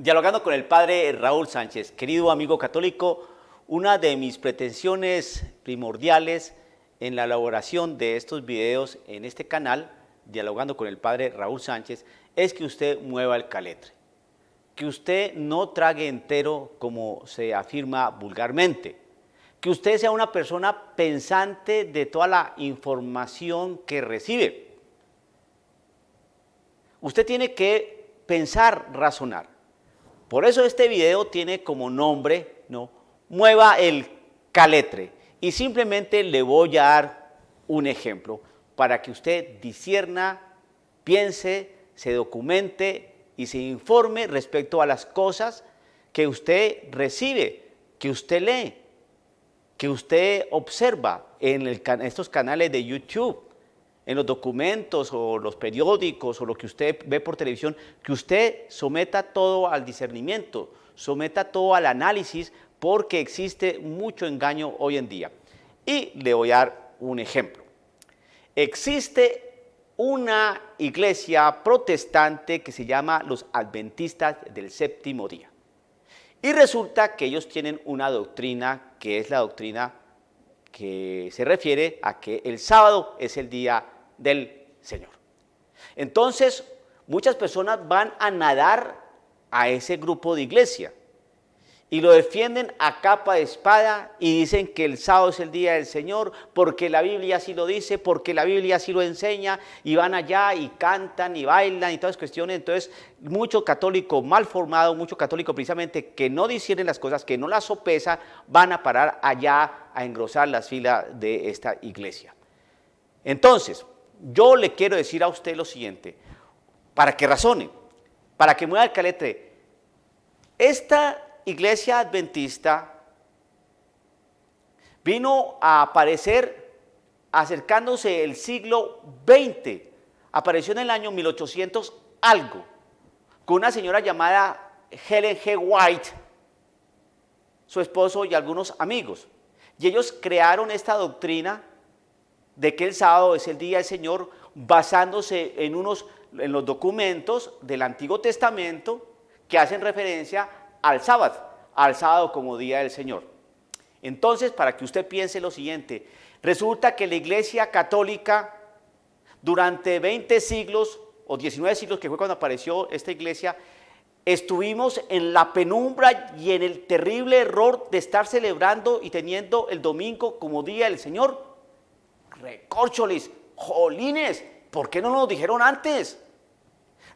Dialogando con el padre Raúl Sánchez, querido amigo católico, una de mis pretensiones primordiales en la elaboración de estos videos en este canal, Dialogando con el padre Raúl Sánchez, es que usted mueva el caletre, que usted no trague entero como se afirma vulgarmente, que usted sea una persona pensante de toda la información que recibe. Usted tiene que pensar, razonar. Por eso este video tiene como nombre, ¿no?, mueva el caletre. Y simplemente le voy a dar un ejemplo para que usted discierna, piense, se documente y se informe respecto a las cosas que usted recibe, que usted lee, que usted observa en estos canales de YouTube, en los documentos o los periódicos o lo que usted ve por televisión, que usted someta todo al discernimiento, someta todo al análisis, porque existe mucho engaño hoy en día. Y le voy a dar un ejemplo. Existe una iglesia protestante que se llama los Adventistas del Séptimo Día. Y resulta que ellos tienen una doctrina que es la doctrina que se refiere a que el sábado es el día del Señor. Entonces, muchas personas van a nadar a ese grupo de iglesia y lo defienden a capa de espada y dicen que el sábado es el día del Señor porque la Biblia así lo dice, porque la Biblia así lo enseña, y van allá y cantan y bailan y todas cuestiones. Entonces, mucho católico mal formado, mucho católico precisamente que no disciernen las cosas, que no las sopesa, van a parar allá a engrosar las filas de esta iglesia. Entonces, yo le quiero decir a usted lo siguiente, para que razone, para que mueva el caletre. Esta iglesia adventista vino a aparecer acercándose el siglo XX, apareció en el año 1800 algo, con una señora llamada Ellen G. White, su esposo y algunos amigos, y ellos crearon esta doctrina de que el sábado es el día del Señor, basándose en los documentos del Antiguo Testamento que hacen referencia al sábado como día del Señor. Entonces, para que usted piense lo siguiente, resulta que la Iglesia Católica durante 20 siglos o 19 siglos, que fue cuando apareció esta iglesia, estuvimos en la penumbra y en el terrible error de estar celebrando y teniendo el domingo como día del Señor. Recórcholis, jolines, ¿por qué no nos dijeron antes?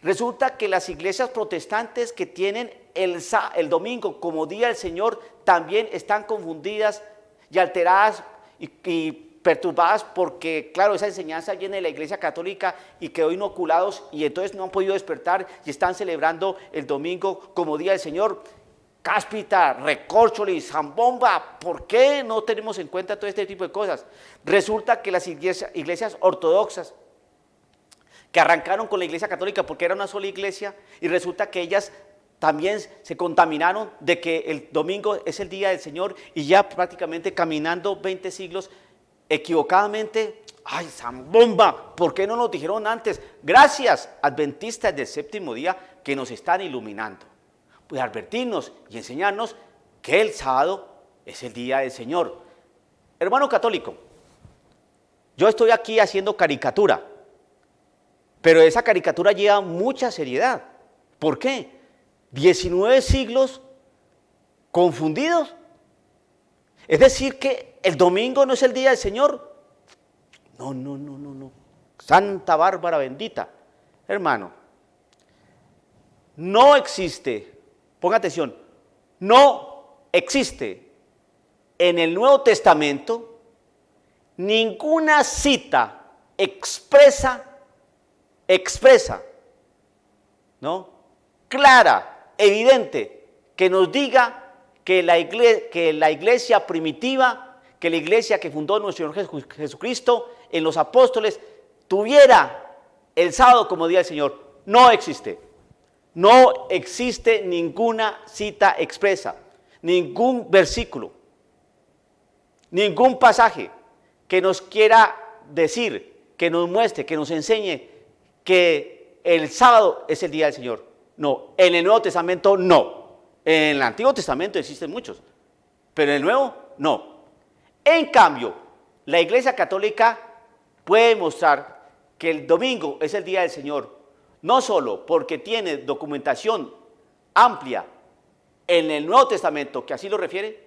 Resulta que las iglesias protestantes que tienen el domingo como día del Señor también están confundidas y alteradas y perturbadas porque, claro, esa enseñanza viene de la iglesia católica y quedó inoculados y entonces no han podido despertar y están celebrando el domingo como día del Señor. Cáspita, recórcholis, zambomba, ¿por qué no tenemos en cuenta todo este tipo de cosas? Resulta que las iglesias ortodoxas que arrancaron con la iglesia católica porque era una sola iglesia, y resulta que ellas también se contaminaron de que el domingo es el día del Señor, y ya prácticamente caminando 20 siglos equivocadamente, ¡ay, zambomba! ¿Por qué no nos dijeron antes? Gracias, adventistas del séptimo día, que nos están iluminando, pues advertirnos y enseñarnos que el sábado es el día del Señor. Hermano católico, yo estoy aquí haciendo caricatura, pero esa caricatura lleva mucha seriedad. ¿Por qué? 19 siglos confundidos. Es decir, que el domingo no es el día del Señor. No. Santa Bárbara bendita. Hermano, no existe, ponga atención, no existe en el Nuevo Testamento ninguna cita expresa, ¿no?, clara, evidente, que nos diga que la iglesia primitiva, que la iglesia que fundó nuestro Señor Jesucristo en los apóstoles, tuviera el sábado como día del Señor. No existe. No existe ninguna cita expresa, ningún versículo, ningún pasaje que nos quiera decir, que nos muestre, que nos enseñe que el sábado es el día del Señor. No, en el Nuevo Testamento no. En el Antiguo Testamento existen muchos, pero en el Nuevo no. En cambio, la Iglesia Católica puede mostrar que el domingo es el día del Señor, no solo porque tiene documentación amplia en el Nuevo Testamento, que así lo refiere,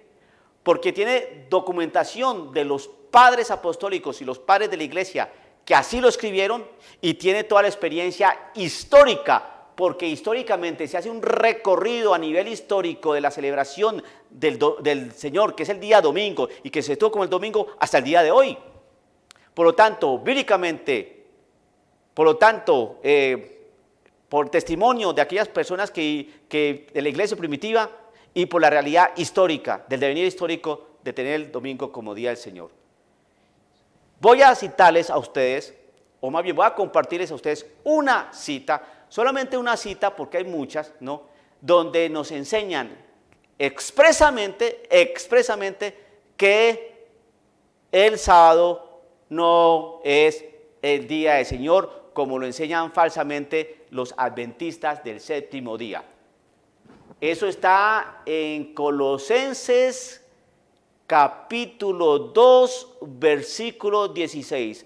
porque tiene documentación de los padres apostólicos y los padres de la Iglesia que así lo escribieron, y tiene toda la experiencia histórica, porque históricamente se hace un recorrido a nivel histórico de la celebración del Señor, que es el día domingo, y que se tuvo como el domingo hasta el día de hoy. Por lo tanto, bíblicamente, por testimonio de aquellas personas que de la iglesia primitiva, y por la realidad histórica, del devenir histórico de tener el domingo como día del Señor. Voy a citarles a ustedes, o más bien voy a compartirles a ustedes una cita, solamente una cita porque hay muchas, ¿no?, donde nos enseñan expresamente que el sábado no es el día del Señor, como lo enseñan falsamente los adventistas del séptimo día. Eso está en Colosenses capítulo 2, versículo 16.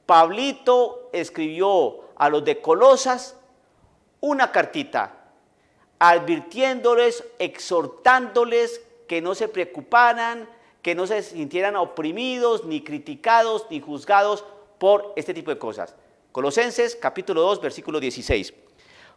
Pablito escribió a los de Colosas una cartita, advirtiéndoles, exhortándoles que no se preocuparan, que no se sintieran oprimidos, ni criticados, ni juzgados por este tipo de cosas. Colosenses capítulo 2, versículo 16.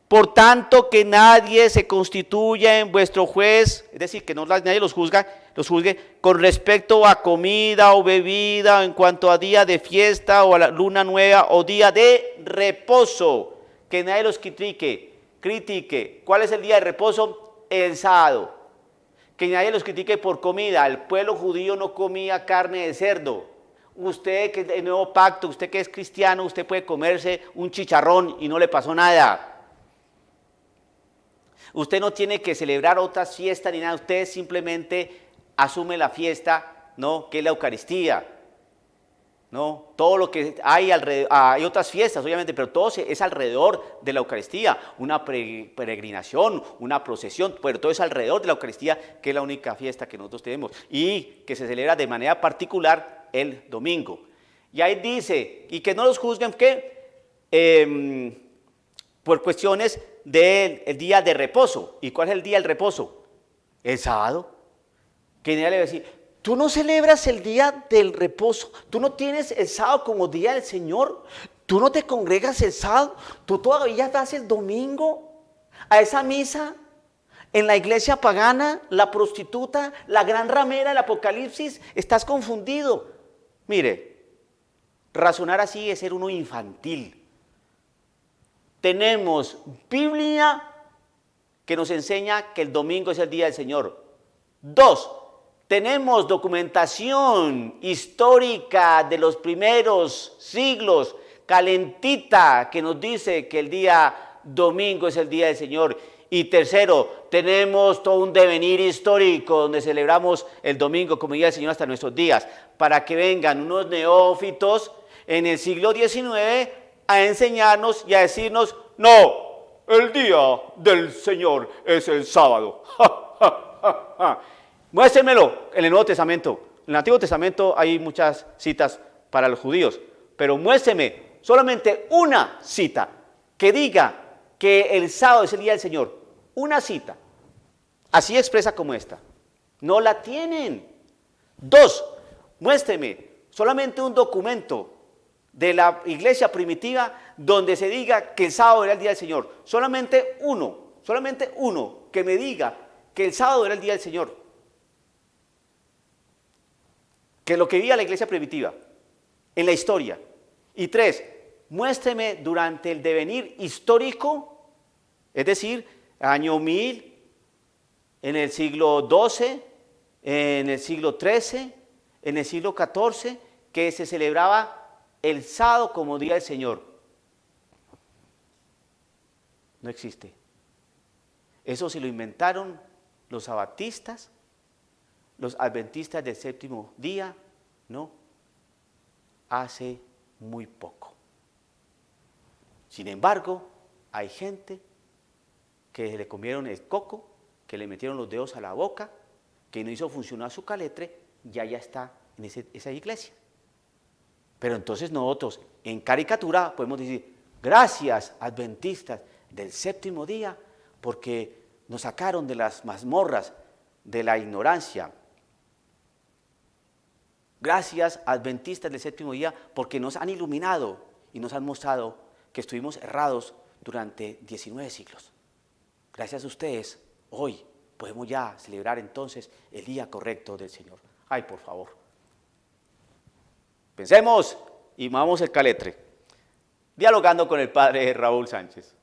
Por tanto, que nadie se constituya en vuestro juez, es decir, que nadie los juzgue con respecto a comida o bebida, en cuanto a día de fiesta o a la luna nueva o día de reposo. Que nadie los critique. ¿Cuál es el día de reposo? El sábado. Que nadie los critique por comida. El pueblo judío no comía carne de cerdo. Usted que es del nuevo pacto, usted que es cristiano, usted puede comerse un chicharrón y no le pasó nada. Usted no tiene que celebrar otras fiestas ni nada, usted simplemente asume la fiesta, ¿no?, que es la Eucaristía, ¿no? Todo lo que hay alrededor, hay otras fiestas obviamente, pero todo es alrededor de la Eucaristía, una peregrinación, una procesión, pero todo es alrededor de la Eucaristía, que es la única fiesta que nosotros tenemos y que se celebra de manera particular el domingo. Y ahí dice, y que no los juzguen, ¿qué? Por cuestiones del día de reposo. ¿Y cuál es el día del reposo? El sábado. Que nadie le va a decir, tú no celebras el día del reposo, tú no tienes el sábado como día del Señor, tú no te congregas el sábado, tú todavía vas el domingo a esa misa en la iglesia pagana, la prostituta, la gran ramera del Apocalipsis, estás confundido. Mire, razonar así es ser uno infantil. Tenemos Biblia que nos enseña que el domingo es el día del Señor. 2, tenemos documentación histórica de los primeros siglos, calentita, que nos dice que el día domingo es el día del Señor. Y 3, tenemos todo un devenir histórico donde celebramos el domingo como día del Señor hasta nuestros días, para que vengan unos neófitos en el siglo XIX a enseñarnos y a decirnos, no, el día del Señor es el sábado. Muéstrenmelo en el Nuevo Testamento. En el Antiguo Testamento hay muchas citas para los judíos, pero muéstrenme solamente una cita que diga que el sábado es el día del Señor. Una cita, así expresa como esta. No la tienen. 2, muéstrenme solamente un documento de la iglesia primitiva donde se diga que el sábado era el día del Señor. Solamente uno que me diga que el sábado era el día del Señor. Que es lo que vivía la iglesia primitiva en la historia. Y 3, muéstreme durante el devenir histórico, es decir, año 1000, en el siglo XII, en el siglo XIII, en el siglo XIV, que se celebraba el sábado como día del Señor. No existe. Eso se lo inventaron los sabatistas, los adventistas del séptimo día, ¿no? Hace muy poco. Sin embargo, hay gente que le comieron el coco, que le metieron los dedos a la boca, que no hizo funcionar su caletre, ya está en esa iglesia. Pero entonces nosotros, en caricatura, podemos decir, gracias, adventistas del séptimo día, porque nos sacaron de las mazmorras de la ignorancia. Gracias, adventistas del séptimo día, porque nos han iluminado y nos han mostrado que estuvimos errados durante 19 siglos. Gracias a ustedes, hoy podemos ya celebrar entonces el día correcto del Señor. Ay, por favor. Pensemos y movamos el caletre. Dialogando con el padre Raúl Sánchez.